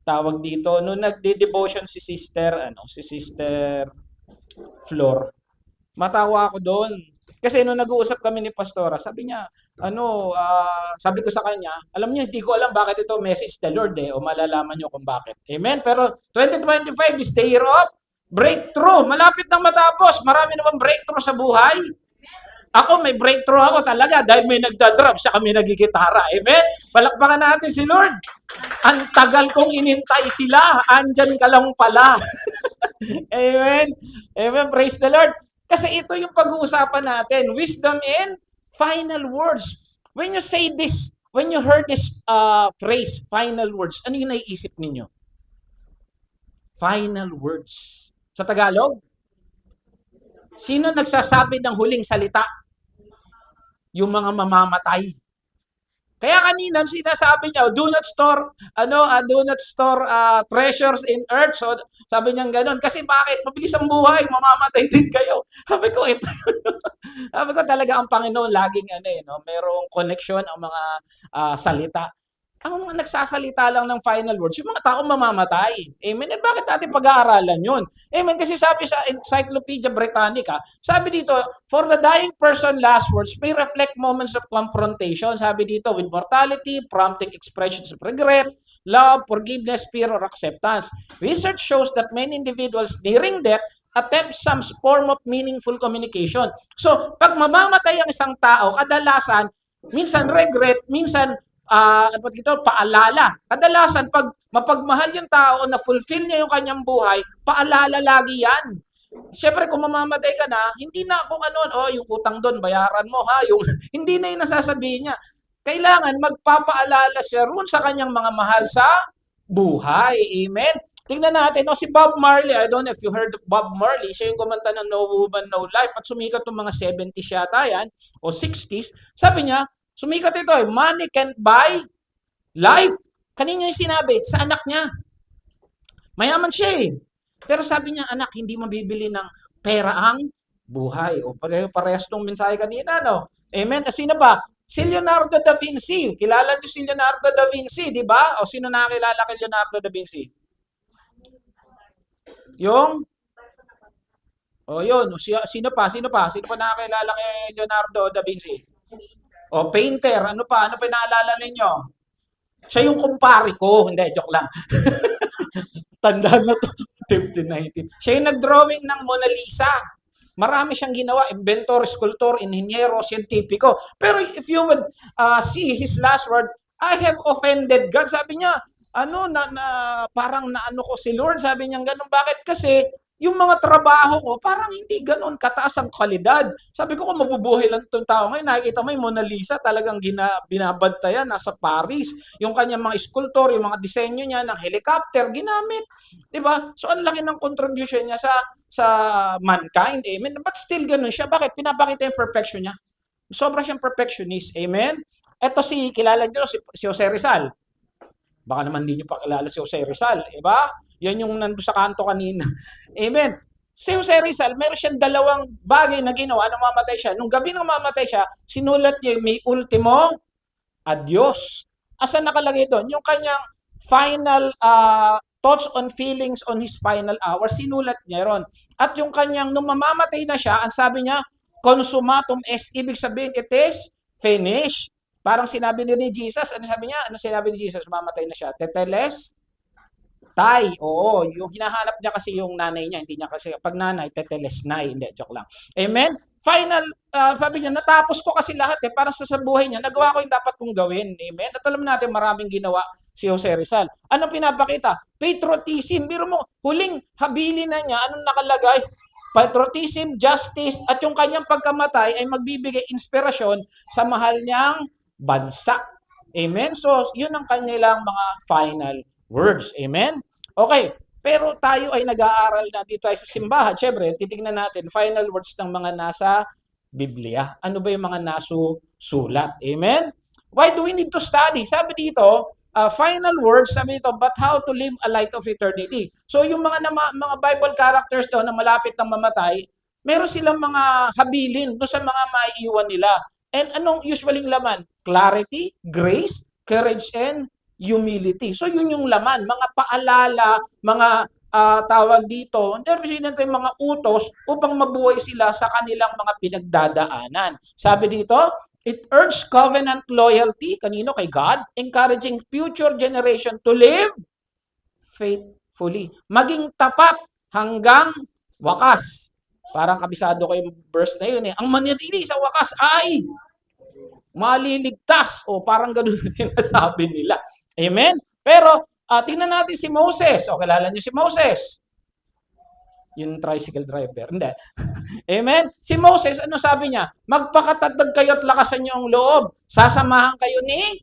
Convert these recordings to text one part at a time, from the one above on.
tawag dito, nung nagde-devotion si Sister Flor, matawa ako doon. Kasi nung nag-uusap kami ni Pastora, sabi niya, sabi ko sa kanya, alam niyo, hindi ko alam bakit ito message the Lord o malalaman niyo kung bakit. Amen? Pero 2025 is the year of breakthrough. Malapit nang matapos. Marami naman breakthrough sa buhay. Ako, may breakthrough ako talaga dahil may nagda-drop siya kami nagigitara. Amen? Palakpakan natin si Lord. Ang tagal kong inintay sila. Andyan ka lang pala. Amen? Amen. Praise the Lord. Kasi ito yung pag-uusapan natin. Wisdom in final words. When you say this, when you heard this phrase, final words, ano yung naiisip ninyo? Final words. Sa Tagalog? Sino nagsasabi ng huling salita? Yung mga mamamatay. Kaya kanina sinasabi niya, do not store treasures in earth. So sabi niya ganoon kasi bakit? Mabilis ang buhay, mamamatay din kayo. Sabi ko ito. Sabi ko talaga ang Panginoon laging merong connection ang mga salita. Ang mga nagsasalita lang ng final words, yung mga tao mamamatay. Amen? At bakit natin pag-aaralan yun? Amen? Kasi sabi sa Encyclopedia Britannica, sabi dito, for the dying person, last words may reflect moments of confrontation. Sabi dito, with mortality, prompting expressions of regret, love, forgiveness, fear, or acceptance. Research shows that many individuals nearing death attempt some form of meaningful communication. So, pag mamamatay ang isang tao, kadalasan, minsan regret, minsan paalala. Kadalasan, pag mapagmahal yung tao na fulfill niya yung kanyang buhay, paalala lagi yan. Siyempre, kung mamamatay ka na, hindi na kung yung utang doon, bayaran mo ha, yung, hindi na yung nasasabihin niya. Kailangan magpapaalala siya roon sa kanyang mga mahal sa buhay. Amen? Tingnan natin, si Bob Marley, I don't know if you heard of Bob Marley, siya yung kumanta ng No Woman, No Life, at sumikat yung mga 70s yata yan, o 60s, sabi niya, sumikat ito money can't buy life. Kanina yung sinabi, sa anak niya. Mayaman siya Pero sabi niya, anak, hindi mabibili ng pera ang buhay. O parehas nung mensahe kanina, no? Amen? Sino ba? Si Leonardo da Vinci. Kilala niyo si Leonardo da Vinci, di ba? O sino nakakilala kay Leonardo da Vinci? Yung? Yun. Sino pa? Sino pa nakakilala kay Leonardo da Vinci? Painter. Ano pa naalala ninyo? Siya yung kumpare ko. Hindi, joke lang. Tandaan na to. 1519. Siya yung nag-drawing ng Mona Lisa. Marami siyang ginawa. Inventor, sculptor, inhinyero, siyentipiko. Pero if you would see his last word, I have offended God. Sabi niya, parang naano ko si Lord. Sabi niya ganun. Bakit? Kasi yung mga trabaho ko, parang hindi ganoon kataas ang kalidad. Sabi ko, kung mabubuhay lang itong tao ngayon, nakikita mo yung Mona Lisa, talagang binabantayan, nasa Paris. Yung kanyang mga sculptor, yung mga disenyo niya ng helicopter, ginamit. Diba? So, ang laki ng contribution niya sa mankind. Amen? But still, ganun siya. Bakit? Pinapakita yung perfection niya. Sobra siyang perfectionist. Amen? Ito kilala niyo, si Jose Rizal. Baka naman hindi niyo pa kilala si Jose Rizal. Diba? Yan yung nando sa kanto kanina. Amen. Si Jose Rizal, meron siyang dalawang bagay na ginawa nung mamatay siya. Nung gabi nung mamatay siya, sinulat niya may ultimo adios. Asan nakalagay doon? Yung kanyang final thoughts on feelings on his final hour, sinulat niya ron. At yung kanyang, nung mamamatay na siya, ang sabi niya, consumatum est, ibig sabihin, it is finished. Parang sinabi ni Jesus, ano sabi niya? Ano sinabi ni Jesus? Mamatay na siya. Teteles, oo, yung hinahanap niya kasi yung nanay niya, hindi niya kasi, pag nanay, tetelesnay, hindi, joke lang. Amen? Final, sabi niya, natapos ko kasi lahat para sa buhay niya, nagawa ko yung dapat kong gawin. Amen? At alam natin, maraming ginawa si Jose Rizal. Ano pinapakita? Patriotism. Biro mo, huling habili na niya, anong nakalagay? Patriotism, justice, at yung kanyang pagkamatay ay magbibigay inspirasyon sa mahal niyang bansa. Amen? So, yun ang kanilang mga final words. Amen? Okay. Pero tayo ay nag-aaral na dito ay sa simbahan. Siyempre, titignan natin final words ng mga nasa Biblia. Ano ba yung mga nasusulat? Amen? Why do we need to study? Sabi dito, final words, sabi dito, but how to live a life of eternity. So yung mga Bible characters daw na malapit na mamatay, meron silang mga habilin doon sa mga maiiwan nila. And anong usually laman? Clarity, grace, courage, and humility. So yun yung laman, mga paalala, mga tawag dito, represent yung mga utos upang mabuhay sila sa kanilang mga pinagdadaanan. Sabi dito, it urges covenant loyalty, kanino? Kay God, encouraging future generation to live faithfully. Maging tapat hanggang wakas. Parang kabisado ko yung verse na yun eh. Ang manatili sa wakas ay maliligtas. O parang ganun din sinasabi nila. Amen? Pero tingnan natin si Moses. O kilala niyo si Moses? Yung tricycle driver. Hindi. Amen? Si Moses, ano sabi niya? Magpakatatag kayo at lakasan niyo ang loob. Sasamahan kayo ni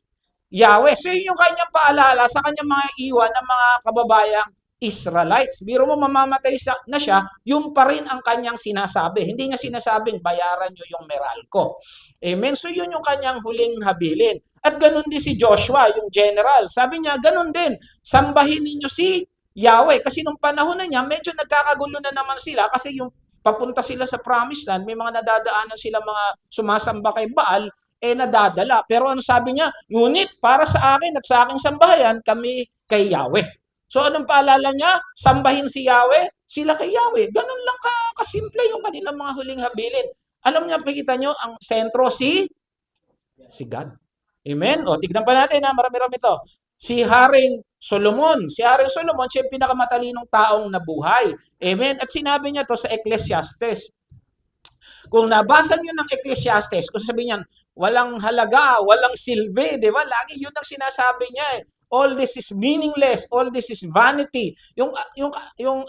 Yahweh. So yun yung kanyang paalala sa kanyang mga iwan ng mga kababayang Israelites. Biro mo mamamatay na siya, yung pa rin ang kanyang sinasabi. Hindi niya sinasabing bayaran niyo yung Meralco. Amen? So yun yung kanyang huling habilin. At ganun din si Joshua, yung general. Sabi niya, ganun din. Sambahin ninyo si Yahweh. Kasi nung panahon na niya, medyo nagkakagulo na naman sila kasi yung papunta sila sa Promised Land, may mga nadadaanan sila mga sumasamba kay Baal, nadadala. Pero ano sabi niya? Ngunit para sa akin at sa aking sambahayan, kami kay Yahweh. So anong paalala niya? Sambahin si Yahweh, sila kay Yahweh. Ganun lang kasimple yung kanilang mga huling habilin. Alam niya, pakita niyo, ang sentro si God. Amen? O, tignan pa natin ha, marami-rami ito. Si Haring Solomon. Si Haring Solomon, siya yung pinakamatalinong taong nabuhay. Amen? At sinabi niya to sa Ecclesiastes. Kung nabasa niyo ng Ecclesiastes, kung sabihin niyan, walang halaga, walang silbi, di ba? Lagi yun ang sinasabi niya eh. All this is meaningless, all this is vanity. Yung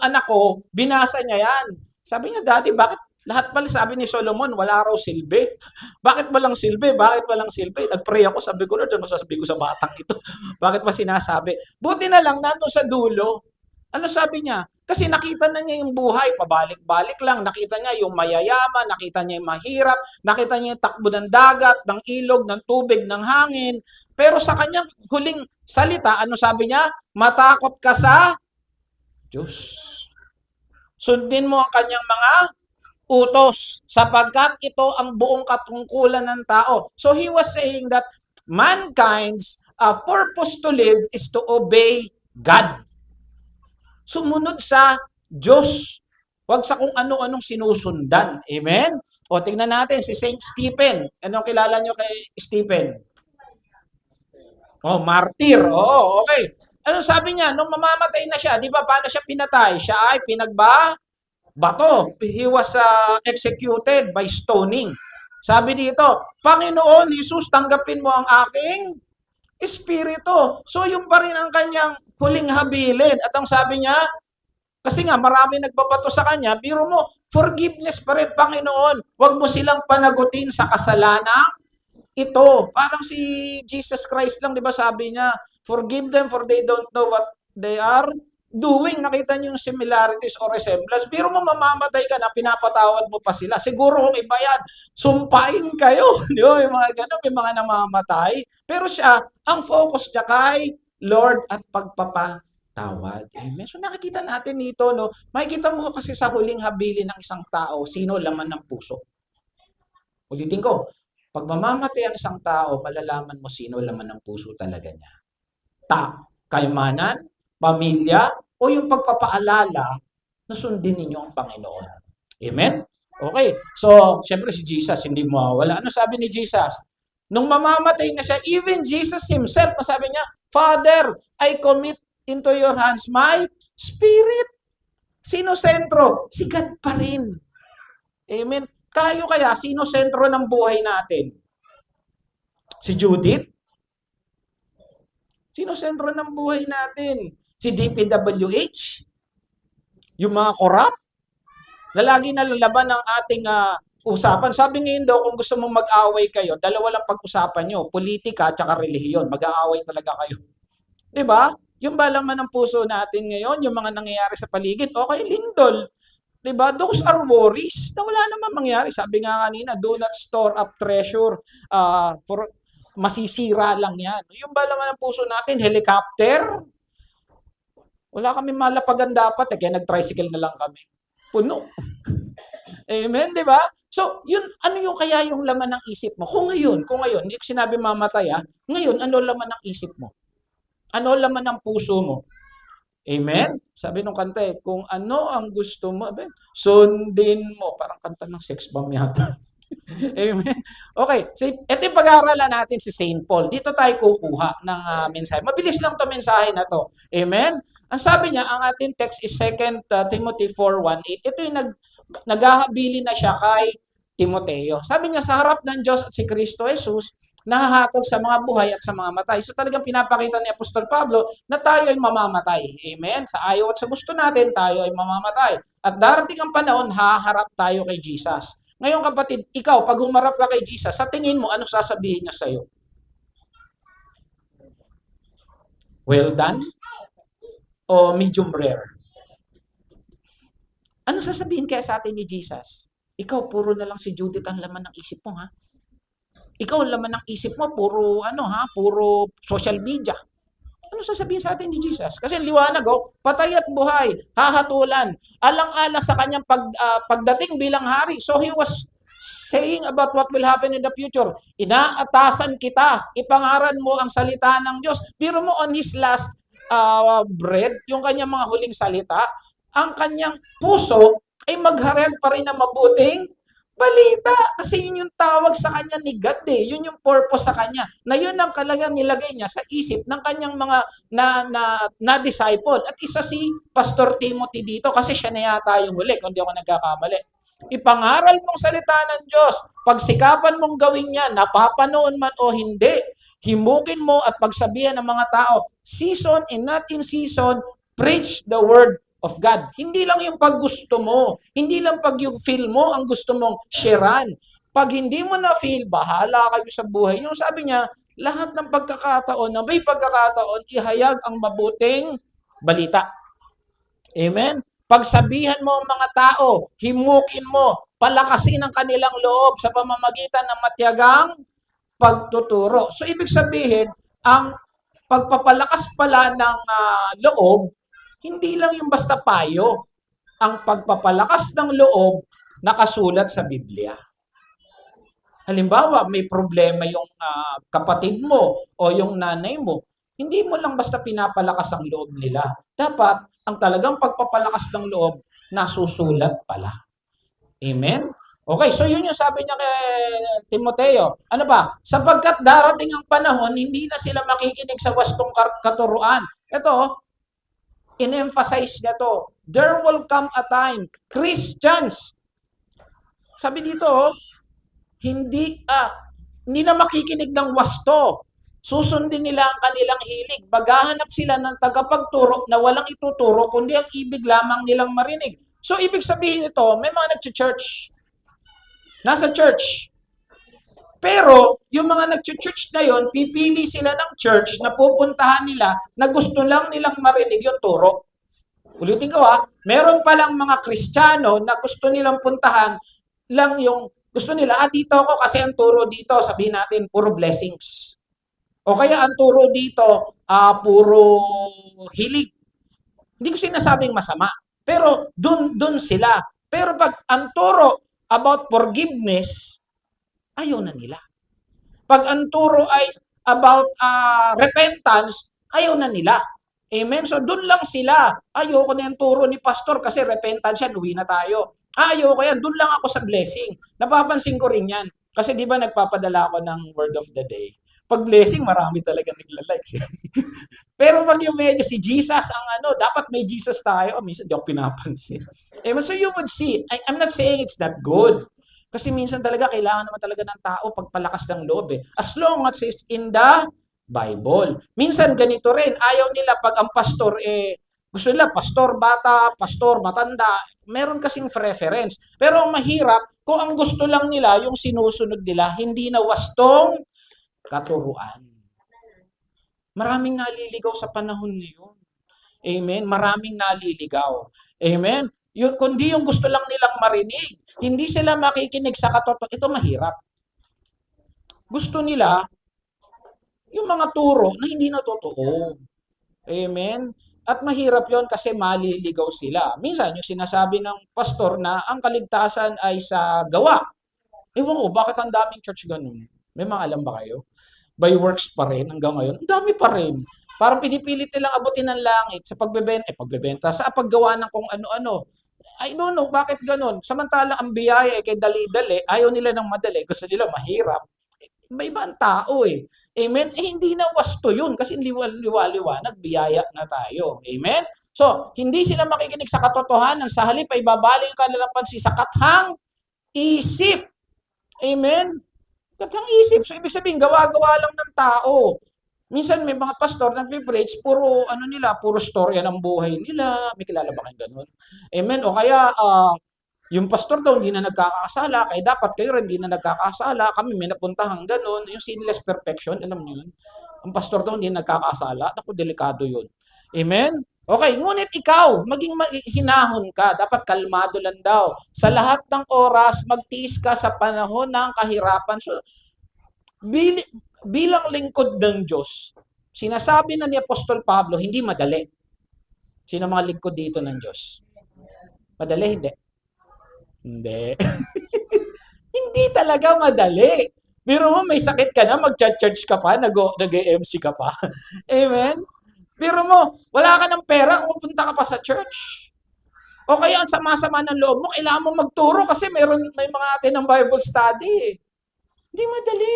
anak ko, binasa niya yan. Sabi niya, Daddy, bakit lahat pala sabi ni Solomon, wala raw silbi? Bakit walang silbi? Bakit walang silbi? Nag-pray ako, sabi ko, Lord, ano sasabi ko sa batang ito? Bakit pa sinasabi? Buti na lang, nandun sa dulo, ano sabi niya? Kasi nakita na niya yung buhay, pabalik-balik lang. Nakita niya yung mayayaman, nakita niya yung mahirap, nakita niya yung takbo ng dagat, ng ilog, ng tubig, ng hangin. Pero sa kanyang huling salita, ano sabi niya? Matakot ka sa Diyos. Sundin mo ang kanyang mga utos sapagkat ito ang buong katungkulan ng tao. So he was saying that mankind's purpose to live is to obey God. Sumunod sa Diyos. Huwag sa kung ano-anong sinusundan. Amen? O tingnan natin si Saint Stephen. Anong kilala nyo kay Stephen? Oh, martir. Oo, okay. Ano sabi niya? Nung mamamatay na siya, di ba paano siya pinatay? Siya ay bato. He was executed by stoning. Sabi dito, Panginoon Jesus, tanggapin mo ang aking espiritu. So yung pa rin ang kanyang huling habilin. At ang sabi niya, kasi nga marami nagbabato sa kanya, biro mo, forgiveness pa rin, Panginoon. Huwag mo silang panagutin sa kasalanan ito. Parang si Jesus Christ lang, di ba sabi niya, forgive them for they don't know what they are doing. Nakita niyo yung similarities or resemblance. Biro mo mamamatay ka na, pinapatawad mo pa sila. Siguro kung iba yan, sumpain kayo. Di ba? Yung mga ganun, may mga namamatay. Pero siya, ang focus niya kay Lord at pagpapatawad. Amen. So nakikita natin dito, no? Makikita mo kasi sa huling habilin ng isang tao, sino laman ng puso. Ulitin ko, pag mamamatay ang isang tao, malalaman mo sino laman ng puso talaga niya. Kaymanan, pamilya, o yung pagpapaalala na sundin ninyo ang Panginoon. Amen? Okay. So, syempre si Jesus, hindi mawawala. Ano sabi ni Jesus? Nung mamamatay na siya, even Jesus himself, sabi niya, Father, I commit into your hands my spirit. Sino sentro? Si God pa rin. Amen? Kaya, sino sentro ng buhay natin? Si Judith? Sino sentro ng buhay natin? Si DPWH? Yung mga korap? Na lagi nalalaban ng ating usapan. Sabi ngayon daw, kung gusto mong mag-away kayo, dalawa lang pag-usapan nyo, politika at relihiyon. Mag-aaway talaga kayo. Diba? Yung balaman ng puso natin ngayon, yung mga nangyayari sa paligid, okay, lindol. Diba? Those are worries na wala naman mangyari. Sabi nga kanina, do not store up treasure for masisira lang yan. Yung ba naman ang puso natin, helicopter? Wala kami malapagan dapat. Kaya nag-tricycle na lang kami. Puno. Amen, di ba? So, yun, ano yung kaya yung laman ng isip mo? Kung ngayon, hindi ko sinabi mamatay ngayon, ano laman ng isip mo? Ano laman ng puso mo? Amen? Sabi nung kanta eh, kung ano ang gusto mo, sundin mo. Parang kanta ng sex bomb yata. Amen. Okay, so ito yung pag-aaralan natin si Saint Paul. Dito tayo kukuha ng mensahe. Mabilis lang 'to mensahe na 'to. Amen. Ang sabi niya, ang ating text is 2 Timothy 4:1-8. Ito yung naghahabilin na siya kay Timoteo. Sabi niya, sa harap ng Diyos at si Kristo Jesus, nahahatol sa mga buhay at sa mga matay. So talagang pinapakita ni Apostol Pablo na tayo ay mamamatay. Amen. Sa ayaw at sa gusto natin, tayo ay mamamatay. At darating ang panahon, haharap tayo kay Jesus. Ngayon kapatid, ikaw, pag humarap ka kay Jesus, sa tingin mo, ano sasabihin niya sa'yo? Well done? O medium rare? Ano sasabihin kaya sa atin ni Jesus? Ikaw, puro na lang si Judith ang laman ng isip mo, ha? Ikaw, ang laman ng isip mo, puro, puro social media. Ano sasabihin sa atin ni Jesus? Kasi liwanag, patay at buhay, hahatulan, alang-ala sa kanyang pagdating bilang hari. So he was saying about what will happen in the future. Inaatasan kita, ipangaran mo ang salita ng Diyos. Biro mo on his last bread, yung kanyang mga huling salita, ang kanyang puso ay magharag pa rin ng mabuting balita. Kasi yun yung tawag sa kanya ni God eh. Yun yung purpose sa kanya. Na yun ang kalagang nilagay niya sa isip ng kanyang mga na disciple. At isa si Pastor Timothy dito kasi siya na yata yung huli kung di ako nagkakamali. Ipangaral mong salita ng Diyos. Pagsikapan mong gawin yan, napapanoon man o hindi. Himukin mo at pagsabihan ng mga tao, season and not in season, preach the word of God. Hindi lang yung pag gusto mo, hindi lang pag yung feel mo ang gusto mong sharean. Pag hindi mo na feel, bahala kayo sa buhay. Yung sabi niya, lahat ng pagkakataon na may pagkakataon, ihayag ang mabuting balita. Amen? Pagsabihan mo ang mga tao, himukin mo, palakasin ang kanilang loob sa pamamagitan ng matiyagang pagtuturo. So, ibig sabihin, ang pagpapalakas pala ng loob, hindi lang yung basta payo. Ang pagpapalakas ng loob, nakasulat sa Biblia. Halimbawa, may problema yung kapatid mo o yung nanay mo, hindi mo lang basta pinapalakas ang loob nila. Dapat, ang talagang pagpapalakas ng loob, nasusulat pala. Amen? Okay, so yun yung sabi niya kay Timoteo. Ano ba? Sapagkat darating ang panahon, hindi na sila makikinig sa wastong katuruan. Ito, in-emphasize niya to. There will come a time, Christians, sabi dito, hindi na makikinig ng wasto. Susundin nila ang kanilang hilig. Maghahanap sila ng tagapagturo na walang ituturo, kundi ang ibig lamang nilang marinig. So, ibig sabihin nito, may mga nag-church. Nasa church. Pero, yung mga nag-church na yon, pipili sila ng church na pupuntahan nila na gusto lang nilang marinig yung turo. Ulitin ko meron palang mga Kristiyano na gusto nilang puntahan lang yung gusto nila, dito ako kasi ang turo dito, sabihin natin, puro blessings. O kaya ang turo dito, puro hilig. Hindi ko sinasabing masama. Pero dun sila. Pero pag ang turo about forgiveness, ayaw na nila. Pag ang turo ay about repentance, ayaw na nila. Amen? So dun lang sila. Ayoko na yung turo ni pastor kasi repentance yan, uwi na tayo. Ayoko yan. Doon lang ako sa blessing. Napapansin ko rin yan. Kasi di ba nagpapadala ako ng word of the day. Pag blessing, marami talaga nagla-likes. Pero pag yung medyo si Jesus ang dapat may Jesus tayo. Minsan di ako pinapansin. So you would see, I'm not saying it's not good. Kasi minsan talaga, kailangan naman talaga ng tao pagpalakas ng loob eh. As long as it's in the Bible. Minsan ganito rin, ayaw nila pag ang pastor gusto nila pastor bata, pastor matanda, meron kasing preference. Pero ang mahirap, kung ang gusto lang nila, yung sinusunod nila, hindi na wastong katuruan. Maraming naliligaw sa panahon ngayon. Amen? Maraming naliligaw. Amen? Kundi yung gusto lang nilang marinig. Hindi sila makikinig sa katotohanan. Ito mahirap. Gusto nila yung mga turo na hindi na totoo. Amen? At mahirap yon kasi maliligaw sila. Minsan, yung sinasabi ng pastor na ang kaligtasan ay sa gawa. Ewan ko, bakit ang daming church ganun? May mga alam ba kayo? By works pa rin hanggang ngayon. Ang dami pa rin. Parang pinipilit nilang abutin ng langit sa pagbebenta, sa paggawa ng kung ano-ano. I don't know bakit ganun. Samantalang ang biyaya kay dali-dali, ayaw nila ng madali, gusto nila mahirap. Iba-iba ang tao eh. Amen? Hindi na wasto yun kasi liwaliwanag, biyaya na tayo. Amen? So, hindi sila makikinig sa katotohanan. Sa halip ay babaling ang kanilang pansin sa kathang isip. Amen? Kathang isip. So, ibig sabihin, gawa-gawa lang ng tao. Minsan may mga pastor nagpe-preach, puro ano nila, puro storya ng buhay nila. May kilala ba kayong ganun? Amen? O kaya, yung pastor daw hindi na nagkakasala, kaya dapat kayo rin hindi na nagkakasala. Kami may napuntahan ganun. Yung sinless perfection, alam niyo yun? Ang pastor daw hindi nagkakasala. Naku, delikado yun. Amen? Okay, ngunit ikaw, maging hinahon ka. Dapat kalmado lang daw. Sa lahat ng oras, magtiis ka sa panahon ng kahirapan. So, bilang lingkod ng Diyos, sinasabi na ni Apostol Pablo, hindi madali. Sino mga lingkod dito ng Diyos? Madali, hindi. Hindi. Hindi talaga madali. Pero mo, may sakit ka na, mag-charge ka pa, nag-MC ka pa. Amen? Pero mo, wala ka ng pera, pupunta ka pa sa church. O kaya ang sama-sama ng loob mo, kailangan mo magturo kasi may mga atin ng Bible study. Hindi madali.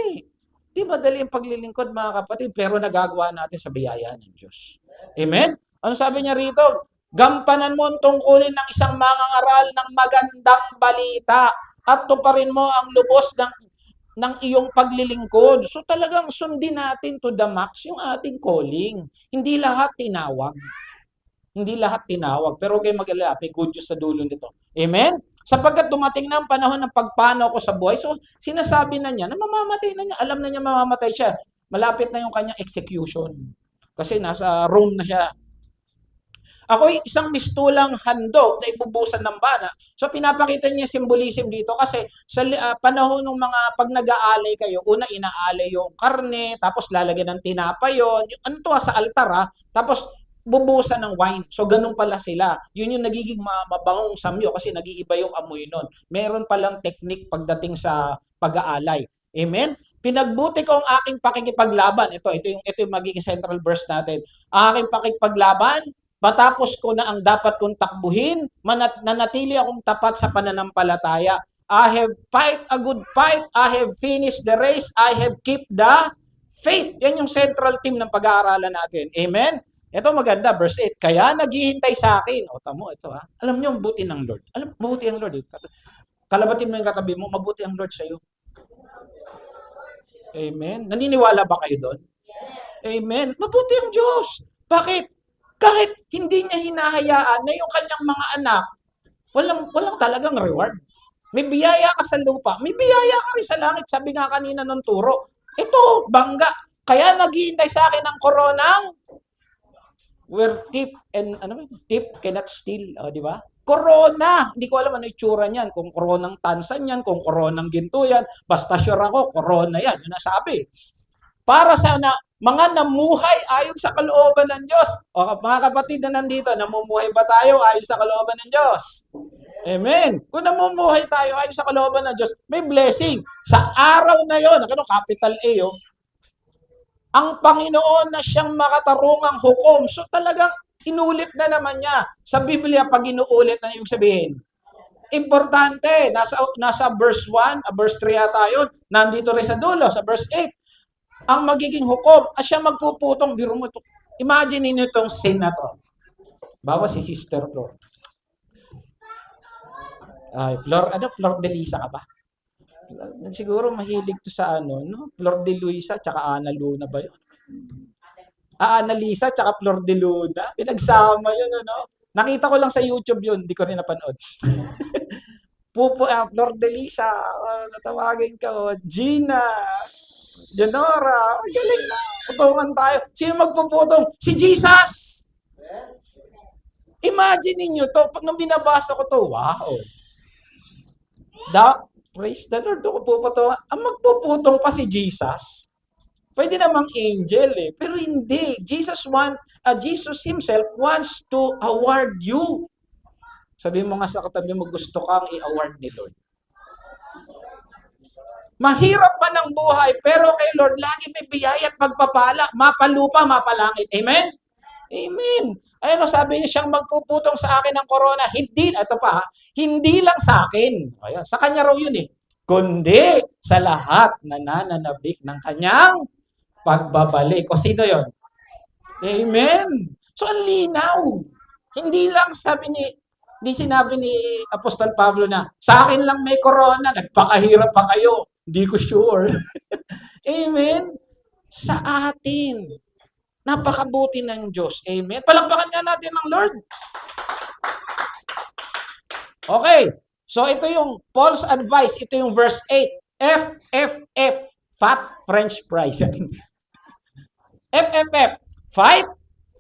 Hindi madali ang paglilingkod, mga kapatid, pero nagagawa natin sa biyaya ng Diyos. Amen? Ano sabi niya rito? Gampanan mo ang tungkulin ng isang mangangaral ng magandang balita at tuparin mo ang lubos ng iyong paglilingkod. So talagang sundin natin to the max yung ating calling. Hindi lahat tinawag. Hindi lahat tinawag. Pero kayo mag-alala, may good news sa dulo nito. Amen? Sapagkat dumating na ang panahon ng pagpanaw ko sa buhay. So, sinasabi na niya na mamamatay na niya. Alam na niya mamamatay siya. Malapit na yung kanyang execution. Kasi nasa Rome na siya. Ako'y isang mistulang handog na ibubusan ng bana. So, pinapakita niya symbolism dito kasi sa panahon ng mga pag nag-aalay kayo, una inaalay yung karne, tapos lalagyan ng tinapay yun. Ano to sa altar tapos bubusan ng wine. So, ganun pala sila. Yun yung nagiging mabangong samyo kasi nag-iiba yung amoy nun. Meron palang technique pagdating sa pag-aalay. Amen? Pinagbuti ko ang aking pakikipaglaban. Ito yung magiging central verse natin. Ang aking pakikipaglaban, matapos ko na ang dapat kong takbuhin, nanatili akong tapat sa pananampalataya. I have fight a good fight. I have finished the race. I have kept the faith. Yan yung central theme ng pag-aaralan natin. Amen? Ito maganda, verse 8. Kaya naghihintay sa akin. O, tamo, ito Alam niyo, mabuti ng Lord. Mabuti ang Lord. Kalabatin mo yung katabi mo, mabuti ang Lord sa iyo. Amen. Naniniwala ba kayo doon? Amen. Mabuti ang Diyos. Bakit? Kahit hindi niya hinahayaan na yung kanyang mga anak, walang talagang reward. May biyaya ka sa lupa, may biyaya ka rin sa langit. Sabi nga kanina ng turo, ito, bangga. Kaya naghihintay sa akin ng koronang where thief cannot steal, di ba? Corona, hindi ko alam ano itsura niyan, kung koronang tansan yan, kung koronang ginto yan, basta sure ako, corona yan, yun nasabi. Para sa mga namuhay ayon sa kalooban ng Diyos. O mga kapatid na nandito, namumuhay ba tayo ayon sa kalooban ng Diyos? Amen. Kung namumuhay tayo ayon sa kalooban ng Diyos, may blessing. Sa araw na yon, capital A, ang Panginoon na siyang makatarungang hukom. So talagang inulit na naman niya. Sa Biblia, pag inuulit na yung sabihin, importante, nasa verse 1, verse 3 yata yun, nandito rin sa dulo, sa verse 8, ang magiging hukom, siya magpuputong, biro mo ito. Imagine niyo itong scene na to. Bawa si Sister Flor. Flor de Lisa ka ba? Siguro mahilig to sa Flor de Luisa tsaka Ana Luna ba yun? Ana Lisa tsaka Flor de Luna. Pinagsama yun, Nakita ko lang sa YouTube yun, hindi ko rin napanood. Flor de Lisa, natawagin ka, Gina, Janora, galing na. Putungan tayo. Sino magpuputong? Si Jesus! Imagine niyo to, pag nang binabasa ko to, wow. Praise the Lord, ako puputong. Ang magpuputong pa si Jesus. Pwede namang angel pero hindi. Jesus himself wants to award you. Sabi mo nga sa katabi mo, gusto kang i-award ni Lord. Mahirap man ang buhay, pero kay Lord, lagi may biyaya at pagpapala, mapalupa, mapalangit. Amen? Amen. Ayun, sabi niya, siyang magpuputong sa akin ng corona, hindi, ito pa, hindi lang sa akin. Ayun, sa kanya raw yun eh. Kundi sa lahat na nananabik ng kanyang pagbabalik. O sino yon? Amen. So, ang linaw. Hindi lang hindi sinabi ni Apostol Pablo na, sa akin lang may corona, nagpakahirap pa kayo. Hindi ko sure. Amen. Sa atin. Napakabuti ng Diyos. Amen. Palakpakan nga natin ng Lord. Okay. So, ito yung Paul's advice. Ito yung verse 8. F, F, F. Fat French fries. F, F, F. Fight,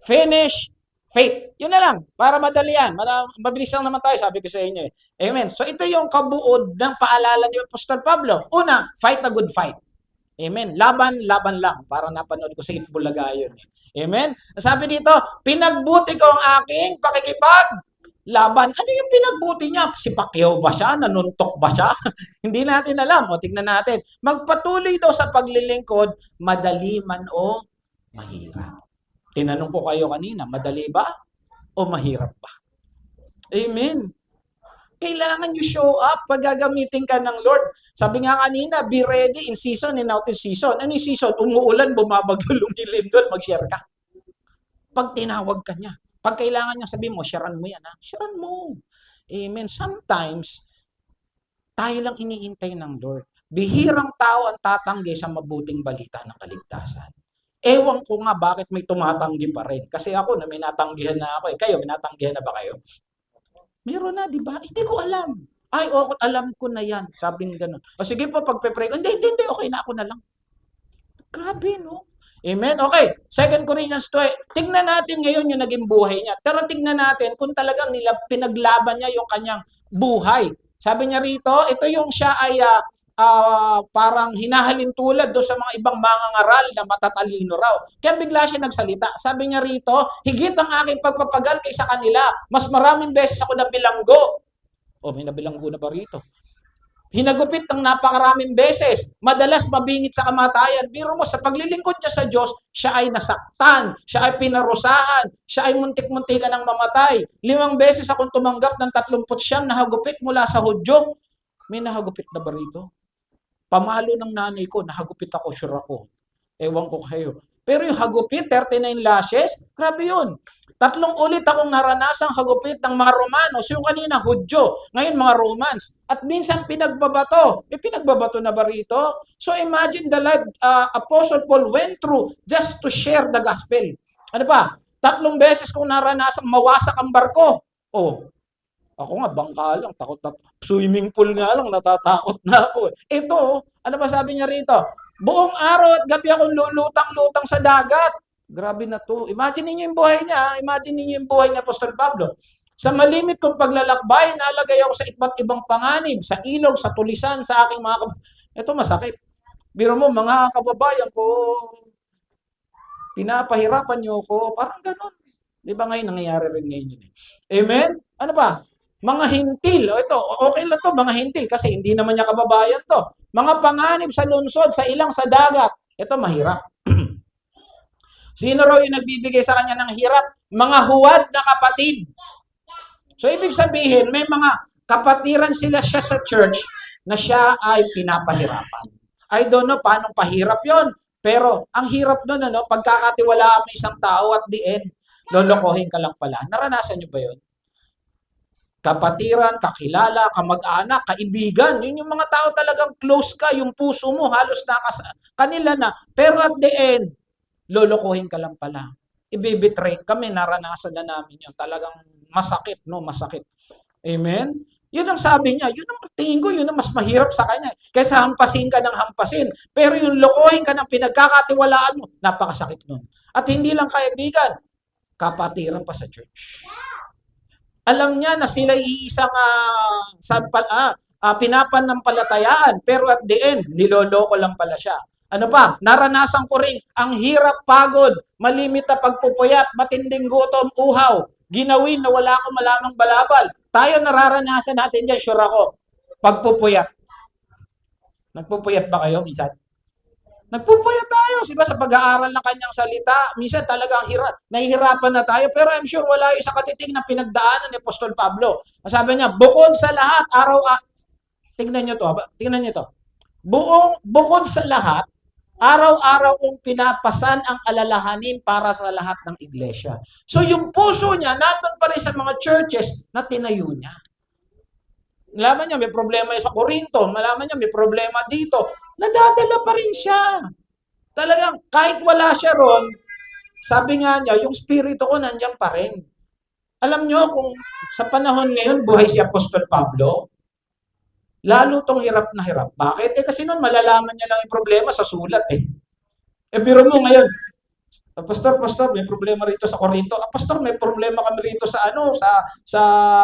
finish, faith. Yun na lang. Para madali yan. Mabilis lang naman tayo, sabi ko sa inyo. Amen. So, ito yung kabuod ng paalala ni Apostol Pablo. Una, fight a good fight. Amen. Laban, laban lang. Para napanood ko sa Itbulaga yun. Amen. Sabi dito, pinagbuti ko ang aking pakikipaglaban. Ano yung pinagbuti niya? Si Pacquiao ba siya? Nanuntok ba siya? Hindi natin alam. O, tingnan natin. Magpatuloy daw sa paglilingkod, madali man o mahirap. Tinanong ko kayo kanina, madali ba o mahirap ba? Amen. Kailangan you show up pag gagamitin ka ng Lord. Sabi nga kanina, be ready in season and out of season. Ano yung season? Umuulan, bumabagyo, lumilindol, mag-share ka. Pag tinawag ka niya, pag kailangan niya sabihin mo, sharean mo yan. Ha? Sharean mo. Amen. Sometimes, tayo lang iniintay ng Lord. Bihirang tao ang tatanggi sa mabuting balita ng kaligtasan. Ewan ko nga bakit may tumatanggi pa rin. Kasi ako, na may natanggihan na ako. Kayo, may natanggihan na ba kayo? Meron na, di ba? Hindi ko alam. Ay, okay, alam ko na yan. Sabi ng ganun. O sige po, pagpe-pray ko, hindi, okay na, ako na lang. Grabe, no? Amen? Okay, 2 Corinthians 12. Tignan natin ngayon yung naging buhay niya. Pero tignan natin kung talagang pinaglaban niya yung kanyang buhay. Sabi niya rito, ito yung siya ay parang hinahalin tulad do sa mga ibang mangangaral na matatalino raw. Kaya bigla siya nagsalita. Sabi niya rito, higit ang aking pagpapagal kaysa kanila. Mas maraming beses ako nabilanggo. O, may nabilanggo na ba rito? Hinagupit ng napakaraming beses. Madalas mabingit sa kamatayan. Biro mo, sa paglilingkod niya sa Diyos, siya ay nasaktan, siya ay pinarusahan, siya ay muntik-muntikan ng mamatay. 5 beses akong tumanggap ng 39 na hagupit mula sa Hudyo. May nahagupit na ba rito? Pamalo ng nanay ko, nahagupit ako, sure ako. Ewan ko kayo. Pero yung hagupit, 39 lashes, grabe yun. 3 ulit akong naranasang hagupit ng mga Romanos. Yung kanina, Hudyo. Ngayon, mga Romans. At minsan, pinagbabato. Pinagbabato na ba rito? So, imagine the life Apostle Paul went through just to share the gospel. Ano pa? 3 beses kong naranasang mawasak ang barko. Oh, ako nga, bangka lang, takot na. Swimming pool nga lang, natatakot na ako. Ito, ano ba sabi niya rito? Buong araw at gabi akong lulutang-lutang sa dagat. Grabe na to. Imagine niyo yung buhay niya. Imagine niyo yung buhay ni Apostol Pablo. Sa malimit kong paglalakbay, nalagay ako sa iba't ibang panganib, sa ilog, sa tulisan, sa aking mga Ito masakit. Biro mo, mga kababayan ko, pinapahirapan niyo ko. Parang ganun. Di ba ngayon, nangyayari rin ngayon yun. Amen? Ano ba? Mga hintil. O ito, okay lang to, mga hintil, kasi hindi naman niya kababayan to. Mga panganib sa lungsod, sa ilang sa dagat. Ito, mahirap. Sino raw yung nagbibigay sa kanya ng hirap? Mga huwad na kapatid. So, ibig sabihin, may mga kapatiran siya sa church na siya ay pinapahirapan. I don't know paano pahirap yon. Pero, ang hirap nun, pagkakatiwalaan mo isang tao at the end, lolokohin ka lang pala. Naranasan niyo ba yon? Kapatiran, kakilala, kamag-anak, kaibigan. Yun yung mga tao talagang close ka, yung puso mo halos kanila na. Pero at the end, lolokohin ka lang pala. Ibibitray kami, naranasan na namin yun. Talagang masakit, no? Masakit. Amen? Yun ang sabi niya. Yun ang tingin ko, yun ang mas mahirap sa kanya. Kaysa hampasin ka ng hampasin. Pero yung lokohin ka ng pinagkakatiwalaan mo, napakasakit nun. At hindi lang kaibigan, kapatiran pa sa church. Alam niya na sila iisang pinapanampalatayaan, pero at the end, niloloko lang pala siya. Ano pa? Naranasan ko rin ang hirap, pagod, malimit na pagpupuyat, matinding gutom, uhaw, ginawin na wala akong malamang balabal. Tayo nararanasan natin dyan, sure ako, pagpupuyat. Nagpupuyat ba kayo minsan? Nagpupuyat tayo, diba, sa pag-aaral ng kanyang salita. Minsan talagang nahihirapan na tayo, pero I'm sure wala yung isang katiting na pinagdaanan ni Apostol Pablo. Sabi niya, bukod sa lahat, tingnan niyo to, tingnan niyo to. Bukod sa lahat, araw-araw kong pinapasan ang alalahanin para sa lahat ng iglesia. So yung puso niya, nandun pa rin sa mga churches na tinayo niya. Malaman niya, may problema sa Corinto. Malaman niya, may problema dito. Nadadala pa rin siya. Talagang, kahit wala siya ron, sabi nga niya, yung spirito ko nandiyan pa rin. Alam niyo, kung sa panahon ngayon, buhay si Apostol Pablo, lalo tong hirap na hirap. Bakit? Kasi noon, malalaman niya lang yung problema sa sulat eh. Biro mo ngayon, Pastor, may problema rito sa Corinto. Pastor, may problema kami rito sa sa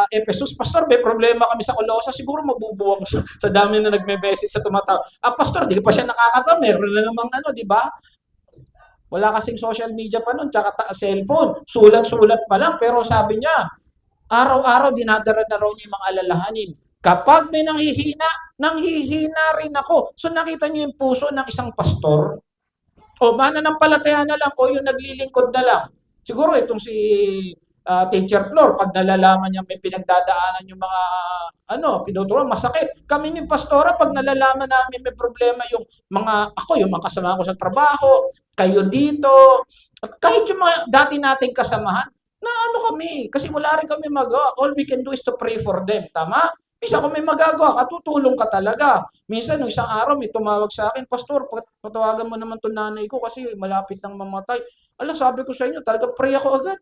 Ephesus. Pastor, may problema kami sa Colossae. Siguro mabubuwang siya sa dami na nagme-message sa tumatawag. Pastor, di pa siya nakakatawa. Meron na namang di ba? Wala kasing social media pa noon, tsaka cellphone. Sulat-sulat pa lang. Pero sabi niya, araw-araw dinadala na raw niya yung mga alalahanin. Kapag may nanghihina rin ako. So nakita niyo yung puso ng isang pastor. O mananampalataya na lang o yung naglilingkod na lang. Siguro itong si Teacher Flor, pag nalalaman niya may pinagdadaanan yung mga pinuturuan, masakit. Kami ni Pastora, pag nalalaman namin may problema yung yung mga kasama ko sa trabaho, kayo dito, at kahit yung mga dati nating kasamahan, na kami, kasi wala rin kami magawa. All we can do is to pray for them. Tama? Minsan kung may magagawa ka, tutulong ka talaga. Minsan, nung isang araw, may tumawag sa akin, Pastor, patawagan mo naman itong nanay ko kasi malapit nang mamatay. Sabi ko sa inyo, talaga pray ako agad.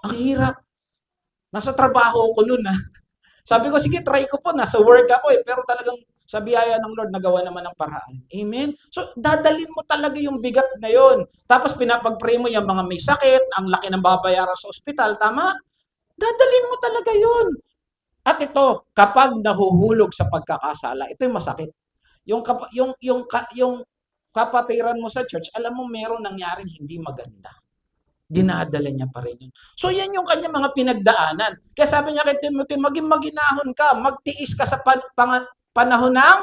Ang hirap. Nasa trabaho ko noon. Sabi ko, sige, try ko po. Nasa work ako pero talagang sa biyaya ng Lord, nagawa naman ng paraan. Amen? So, dadalin mo talaga yung bigat na yon. Tapos, pinapag-pray mo yung mga may sakit, ang laki ng babayaran sa ospital, tama? Dadalin mo talaga yun. At ito, kapag nahuhulog sa pagkakasala, ito yung masakit. Yung kapatiran mo sa church, alam mo meron nangyaring hindi maganda. Dinadala niya pa rin yun. So yan yung kanya mga pinagdaanan. Kaya sabi niya kay Timothy, maging maginahon ka, magtiis ka sa panahon ng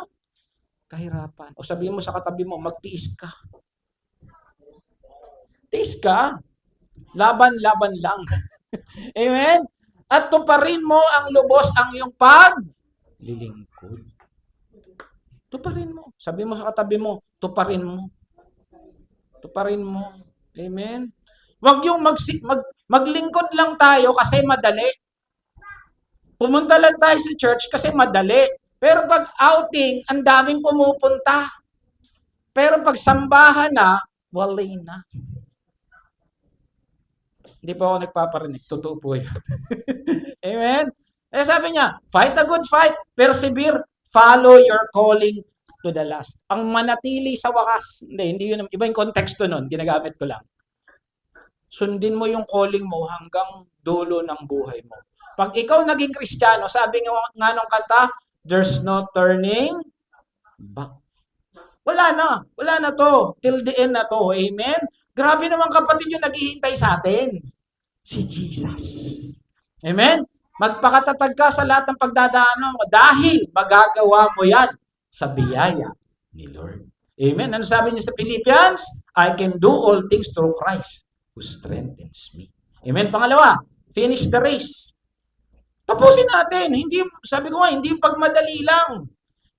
kahirapan. O sabihin mo sa katabi mo, magtiis ka. Tiis ka. Laban-laban lang. Amen? At tuparin mo ang lubos ang iyong paglilingkod. Tuparin mo. Sabi mo sa katabi mo, tuparin mo. Tuparin mo. Amen? Huwag yung maglingkod lang tayo kasi madali. Pumunta lang tayo sa church kasi madali. Pero pag outing, ang daming pumupunta. Pero pag sambahan na, wala na. Hindi po ako nagpaparinig. Totoo po yun. Amen? Sabi niya, fight a good fight, persevere, follow your calling to the last. Ang manatili sa wakas. Hindi yun. Iba yung konteksto nun. Ginagamit ko lang. Sundin mo yung calling mo hanggang dulo ng buhay mo. Pag ikaw naging Kristiyano, sabi nga nung kanta, there's no turning back. Wala na to. Till the end na to. Amen? Grabe naman kapatid yung naghihintay sa atin. Si Jesus. Amen? Magpakatatag ka sa lahat ng pagdadaanan mo dahil magagawa mo yan sa biyaya ni Lord. Amen? Ano sabi niya sa Philippians? I can do all things through Christ who strengthens me. Amen? Pangalawa, finish the race. Tapusin natin. Sabi ko nga, hindi yung pagmadali lang.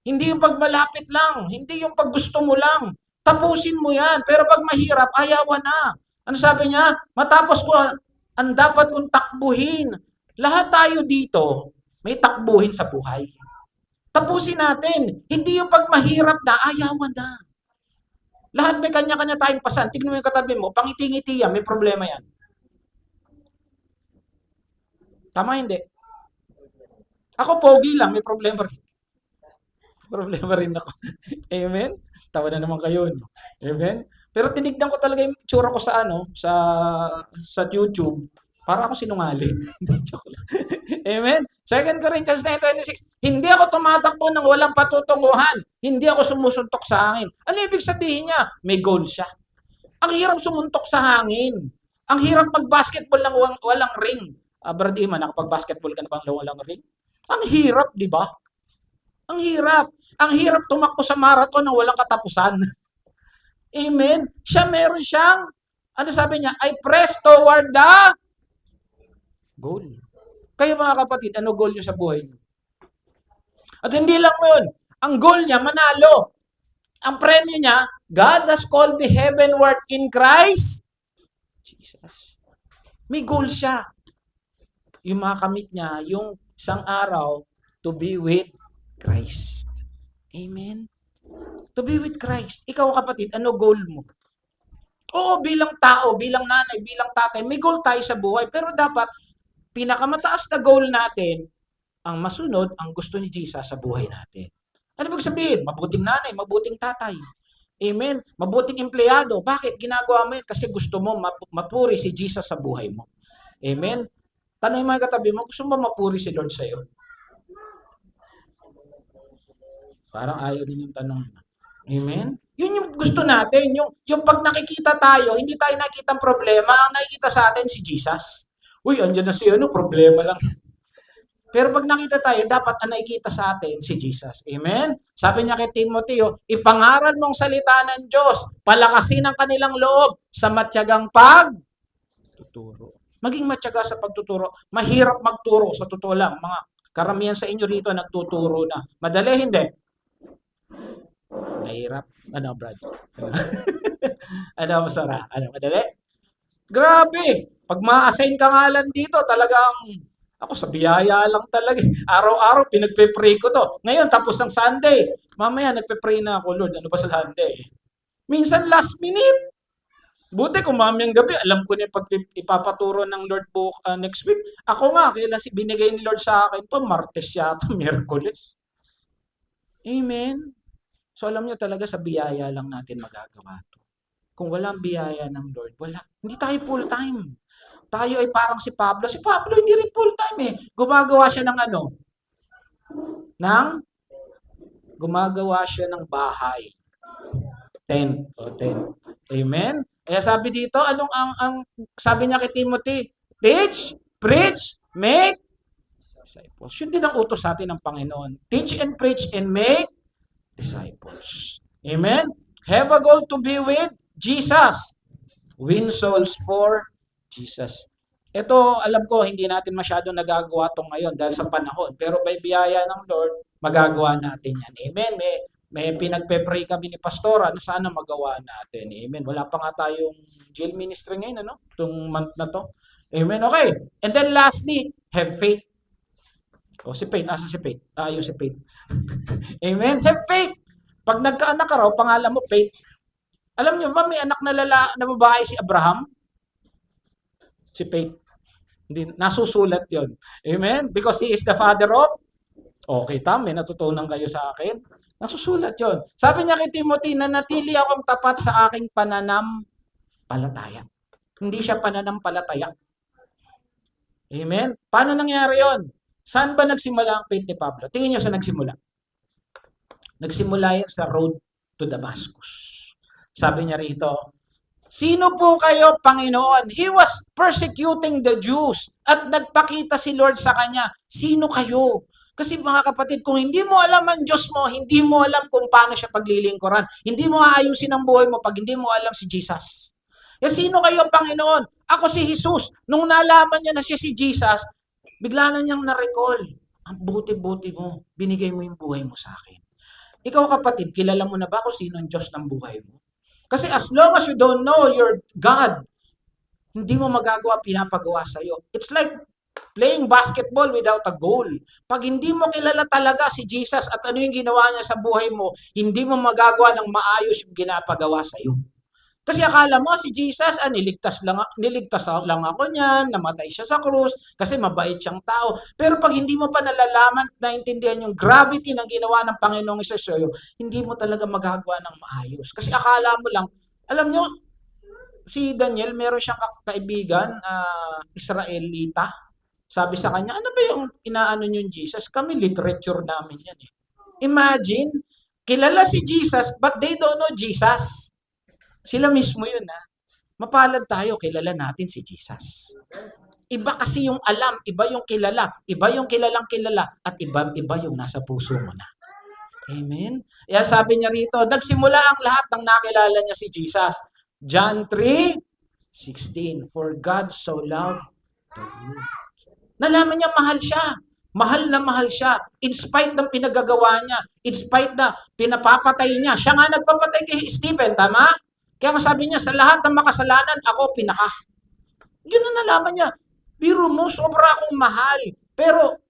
Hindi yung pagmalapit lang. Hindi yung paggusto mo lang. Tapusin mo yan. Pero pag mahirap, ayawan na. Ano sabi niya? Matapos ko, ang dapat kong takbuhin. Lahat tayo dito, may takbuhin sa buhay. Tapusin natin. Hindi yung pag mahirap na, ayawan na. Lahat may kanya-kanya tayong pasan. Tignan mo yung katabi mo, pangiti-ngiti yan, may problema yan. Tama hindi? Ako pogi lang, may problema rin. Problema rin ako. Amen? Tawa na naman kayo. No? Amen? Pero tinignan ko talaga yung tsura ko sa sa YouTube. Para ako sinungaling. Joke lang. Amen? 2 Corinthians 9:26. Hindi ako tumatakbo ng walang patutunguhan. Hindi ako sumusuntok sa hangin. Ano ibig sabihin niya? May goal siya. Ang hirap sumuntok sa hangin. Ang hirap mag-basketball ng walang ring. Brad Iman, nakapag-basketball ka na bang walang ring? Ang hirap, di ba? Ang hirap. Ang hirap tumakbo sa marathon na walang katapusan. Amen? Siya meron siyang, ano sabi niya? I press toward the goal. Kayo mga kapatid, ano goal niyo sa buhay niyo? At hindi lang yun. Ang goal niya, manalo. Ang premyo niya, God has called me heavenward in Christ Jesus. May goal siya. Yung makamit niya, yung isang araw, to be with Christ. Amen? To be with Christ. Ikaw kapatid, ano goal mo? Oo, bilang tao, bilang nanay, bilang tatay, may goal tayo sa buhay. Pero dapat, pinakamataas na goal natin, ang masunod, ang gusto ni Jesus sa buhay natin. Ano ibig sabihin? Mabuting nanay, mabuting tatay. Amen? Mabuting empleyado. Bakit ginagawa mo yun? Kasi gusto mo mapuri si Jesus sa buhay mo. Amen? Tanong mo yung katabi mo, gusto mo mapuri si Lord sa'yo? Parang ayaw din yung tanong. Amen? Yun yung gusto natin. Yung pag nakikita tayo, hindi tayo nakikita ang problema. Ang nakikita sa atin si Jesus. Uy, andyan na si ano, problema lang. Pero pag nakita tayo, dapat ang nakikita sa atin si Jesus. Amen? Sabi niya kay Timoteo, ipangaral mong salita ng Diyos, palakasin ang kanilang loob sa matyagang pagtuturo. Maging matyaga sa pagtuturo. Mahirap magturo, sa totoo lang. Mga karamihan sa inyo rito nagtuturo na. Madali, hindi? Mahirap. Ano, Brad? Ano, masara? Ano, madali? Grabe! Pag ma-assign ka nga lang dito, talagang ako sa biyaya lang talaga. Araw-araw pinagpe-pray ko to. Ngayon tapos ng Sunday. Mamaya nagpe-pray na ako, Lord, ano ba sa Sunday? Minsan last minute. Buti kung mamayang gabi, alam ko na pag ipapaturo ng Lord next week. Ako nga, kailan binigay ni Lord sa akin to, Martes yata, Miyerkules. Amen? So alam niyo talaga sa biyaya lang natin magagawa to. Kung walang biyaya ng Lord, wala. Hindi tayo full time. Tayo ay parang si Pablo. Si Pablo hindi rin full time eh. Gumagawa siya ng ano? Gumagawa siya ng bahay. Tent. O tent. Amen? Kaya sabi dito, anong ang sabi niya kay Timothy? Teach, preach, make disciples. Yun din ang utos sa atin ng Panginoon. Teach and preach and make disciples. Amen? Have a goal to be with Jesus. Win souls for Jesus. Ito, alam ko, hindi natin masyadong nagagawa ito ngayon dahil sa panahon. Pero by biyaya ng Lord, magagawa natin yan. Amen? May pinagpe-pray kami ni Pastora na sana magawa natin. Amen? Wala pa nga tayong jail ministry ngayon, ano? Itong month na to. Amen? Okay. And then lastly, have faith. O si Faith, asa si Faith? Tayo si Faith. Amen? Have faith. Pag nagkaanak ka raw, pangalan mo Faith. Alam niyo, may anak na babae si Abraham. Si Faith. Hindi, nasusulat yon. Amen? Because he is the father of, okay, may natutunan kayo sa akin. Nasusulat yon. Sabi niya kay Timothy, nanatili akong tapat sa aking pananampalataya. Hindi siya pananampalataya. Amen? Paano nangyari yon? Saan ba nagsimula ang faith ni Pablo? Tingin niyo sa nagsimula. Nagsimula yan sa road to Damascus. Sabi niya rito, sino po kayo, Panginoon? He was persecuting the Jews at nagpakita si Lord sa kanya. Sino kayo? Kasi mga kapatid, kung hindi mo alam ang Diyos mo, hindi mo alam kung paano siya paglilingkuran. Hindi mo aayusin ang buhay mo pag hindi mo alam si Jesus. E sino kayo, Panginoon? Ako si Jesus. Nung nalaman niya na siya si Jesus, bigla na niyang na-recall. Ang buti-buti mo, binigay mo yung buhay mo sa akin. Ikaw kapatid, kilala mo na ba kung sino ang Diyos ng buhay mo? Kasi as long as you don't know your God, hindi mo magagawa pinapagawa sa'yo. It's like playing basketball without a goal. Pag hindi mo kilala talaga si Jesus at ano yung ginawa niya sa buhay mo, hindi mo magagawa ng maayos yung ginapagawa sa'yo. Kasi akala mo si Jesus, niligtas lang ako niyan, namatay siya sa krus, kasi mabait siyang tao. Pero pag hindi mo pa nalalaman, naintindihan yung gravity ng ginawa ng Panginoong Isus sa'yo, hindi mo talaga magagawa ng maayos. Kasi akala mo lang, alam nyo, si Daniel, meron siyang kaibigan, Israelita. Sabi sa kanya, ano ba yung inaano yung Jesus? Kami literature namin yan eh. Imagine, kilala si Jesus, but they don't know Jesus. Sila mismo yun ha. Mapalad tayo, kilala natin si Jesus. Iba kasi yung alam, iba yung kilala, iba yung kilalang kilala, at iba yung nasa puso mo na. Amen? Kaya sabi niya rito, nagsimula ang lahat ng nakilala niya si Jesus. John 3:16, for God so loved the world. Nalaman niya mahal siya. Mahal na mahal siya. In spite ng pinagagawa niya, in spite na pinapapatay niya. Siya nga nagpapatay kay Stephen, tama? Kaya nga sabi niya, sa lahat ng makasalanan, ako pinaka. Yun na nalaman niya. Biro mo, sobra akong mahal. Pero,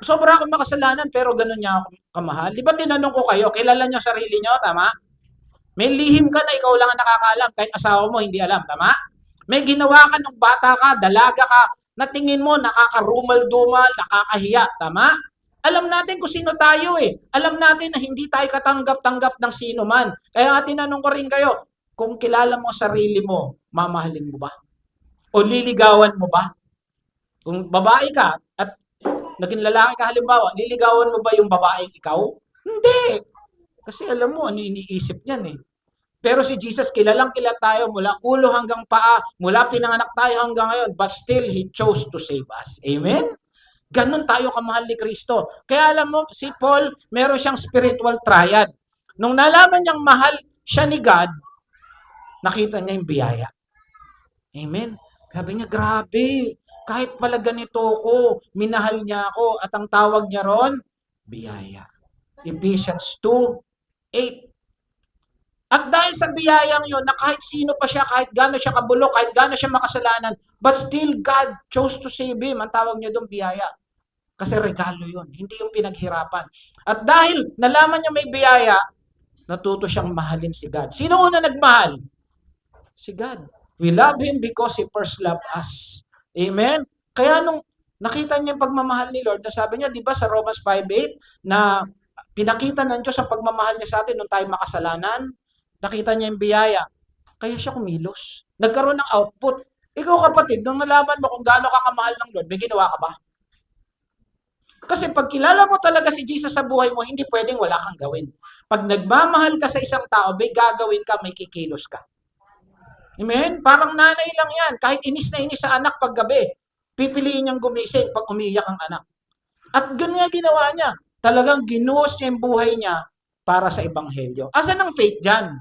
sobra akong makasalanan, pero ganun niya ako kamahal. Di ba tinanong ko kayo, kilala niyo sarili niyo, tama? May lihim ka na ikaw lang ang nakakaalam, kahit asawa mo hindi alam, tama? May ginawa ka nung bata ka, dalaga ka, na tingin mo nakakarumal-dumal, nakakahiya, tama? Alam natin kung sino tayo eh. Alam natin na hindi tayo katanggap-tanggap ng sino man. Kaya nga tinanong ko rin kayo, kung kilala mo sarili mo, mamahalin mo ba? O liligawan mo ba? Kung babae ka at naging lalaki ka halimbawa, liligawan mo ba yung babaeng ikaw? Hindi. Kasi alam mo, ano iniisip niyan eh. Pero si Jesus, kilalang kilala tayo mula ulo hanggang paa, mula pinanganak tayo hanggang ngayon, but still, He chose to save us. Amen? Ganon tayo kamahal ni Kristo. Kaya alam mo, si Paul, meron siyang spiritual triad. Nung nalaman niyang mahal siya ni God, nakita niya yung biyaya. Amen? Sabi niya, grabe, kahit pala ganito ko, minahal niya ako, at ang tawag niya ron, biyaya. Ephesians 2:8. At dahil sa biyayang yun, na kahit sino pa siya, kahit gaano siya kabulok, kahit gaano siya makasalanan, but still God chose to save him. Ang tawag niya doon, biyaya. Kasi regalo yun, hindi yung pinaghirapan. At dahil nalaman niya may biyaya, natuto siyang mahalin si God. Sino una nagmahal? Si God. We love Him because He first loved us. Amen? Kaya nung nakita niya yung pagmamahal ni Lord, sabi niya, di ba sa Romans 5:8, na pinakita ng Diyos ang pagmamahal niya sa atin nung tayo makasalanan, nakita niya yung biyaya, kaya siya kumilos. Nagkaroon ng output. Ikaw kapatid, nung nalaman mo kung gaano ka kamahal ng Lord, may ginawa ka ba? Kasi pag kilala mo talaga si Jesus sa buhay mo, hindi pwedeng wala kang gawin. Pag nagmamahal ka sa isang tao, may gagawin ka, may kikilos ka. Amen? Parang nanay lang yan. Kahit inis na inis sa anak paggabi, pipiliin niyang gumising pag umiiyak ang anak. At ganun nga ginawa niya. Talagang ginuhos niya yung buhay niya para sa ebanghelyo. Asan ang faith dyan?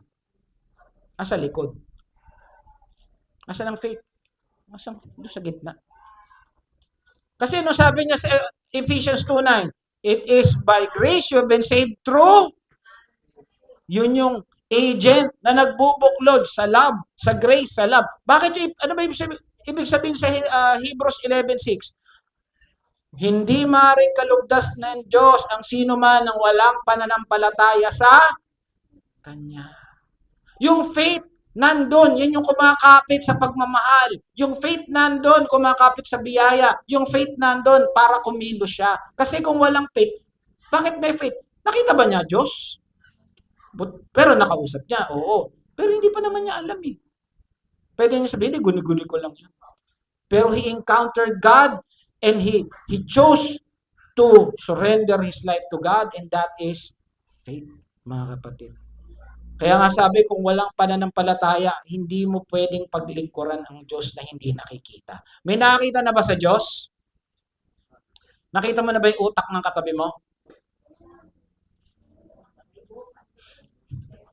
Asa likod. Asan ang faith? Asan? Doon sa gitna. Kasi no sabi niya sa Ephesians 2:9, it is by grace you have been saved through. Yun yung agent na nagbubuklod sa love, sa grace, sa love. Bakit yung, ano ba ibig sabihin sa Hebrews 11:6? Hindi maaaring kalugdas ng Diyos ang sino man ng walang pananampalataya sa Kanya. Yung faith, nandun. Yan yung kumakapit sa pagmamahal. Yung faith nandun, kumakapit sa biyaya. Yung faith nandun para kumilos siya. Kasi kung walang faith, bakit may faith? Nakita ba niya Diyos? Pero nakausap niya, oo. Pero hindi pa naman niya alam eh. Pwede niya sabihin, guni-guni ko lang yan. Pero he encountered God and he chose to surrender his life to God, and that is faith, mga kapatid. Kaya nga sabi, kung walang pananampalataya, hindi mo pwedeng paglingkuran ang Diyos na hindi nakikita. May nakakita na ba sa Diyos? Nakita mo na ba yung utak ng katabi mo?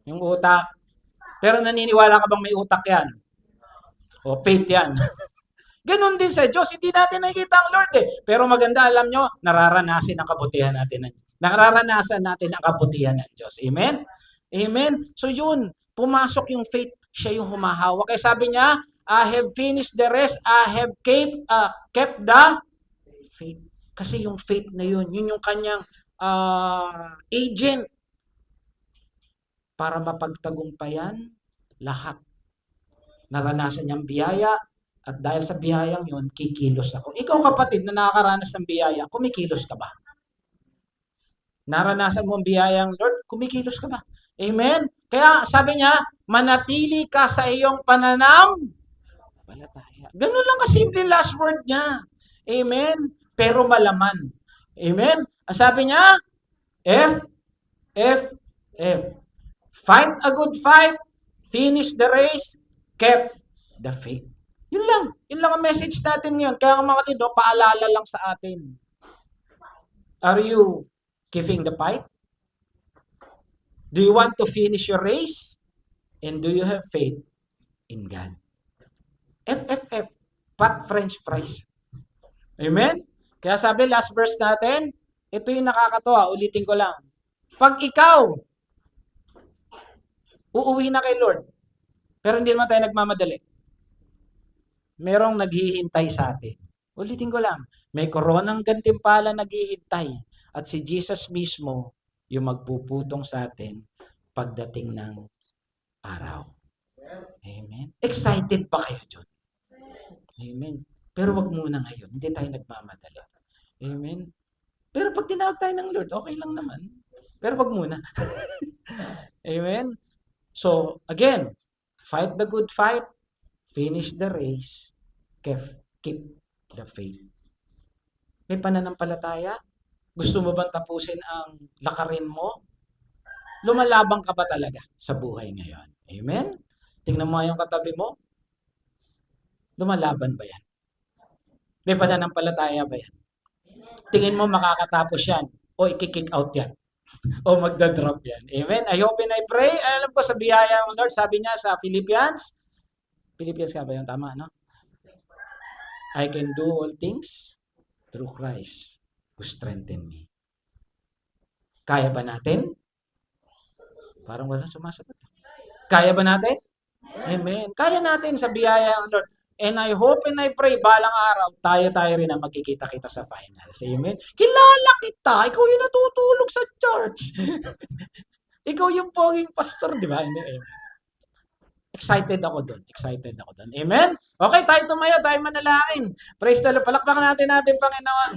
Yung utak. Pero naniniwala ka bang may utak yan? O faith yan? Ganon din sa Diyos. Hindi natin nakikita ang Lord eh. Pero maganda, alam nyo, nararanasan ang kabutihan natin. Nararanasan natin ang kabutihan ng Diyos. Amen? Amen? So yun, pumasok yung faith, siya yung humahawak. Kaya sabi niya, I have finished the rest, I have kept the faith. Kasi yung faith na yun yung kanyang agent para mapagtagumpayan lahat. Naranasan niyang biyaya, at dahil sa biyayang yun, kikilos ako. Ikaw kapatid na nakakaranas ng biyaya, kumikilos ka ba? Naranasan mo ang biyayang Lord, kumikilos ka ba? Amen? Kaya sabi niya, manatili ka sa iyong pananampalataya. Ganun lang kasimple last word niya. Amen? Pero malaman. Amen? Ang sabi niya, F. Fight a good fight, finish the race, kept the faith. Yun lang. Yun lang ang message natin ngayon. Kaya mga kapatid, paalala lang sa atin. Are you keeping the fight? Do you want to finish your race? And do you have faith in God? FFF, Fat French fries. Amen? Kaya sabi, last verse natin, ito yung nakakatuwa, ulitin ko lang. Pag ikaw, uuwi na kay Lord, pero hindi naman tayo nagmamadali. Merong naghihintay sa atin. Ulitin ko lang, may koronang gantimpala naghihintay at si Jesus mismo yung magpuputong sa atin pagdating ng araw. Amen? Excited pa kayo dyan? Amen. Pero wag muna ngayon. Hindi tayo nagmamadali. Amen. Pero pag tinawag tayo ng Lord, okay lang naman. Pero wag muna. Amen. So, again, fight the good fight, finish the race, keep the faith. May pananampalataya? Gusto mo bang tapusin ang lakarin mo? Lumalabang ka ba talaga sa buhay ngayon? Amen? Tingnan mo yung katabi mo. Lumalaban ba yan? May pananampalataya ba yan? Tingin mo makakatapos yan o i-kick out yan o magdadrop yan. Amen? I hope and I pray. Alam ko sa biyaya ng Lord, sabi niya sa Philippians ka ba yung tama, no? I can do all things through Christ who strengthen me. Kaya ba natin? Parang walang sumasagot. Kaya ba natin? Amen. Kaya natin sa biyaya ng Lord. And I hope and I pray, balang araw, tayo rin ang magkikita-kita sa finals. Amen? Kilala kita. Ikaw yung natutulog sa church. Ikaw yung poging pastor, di ba? Amen. Excited ako doon. Amen? Okay, tayo tumayo, tayo manalangin. Praise the Lord. Palakpakan natin Panginoon.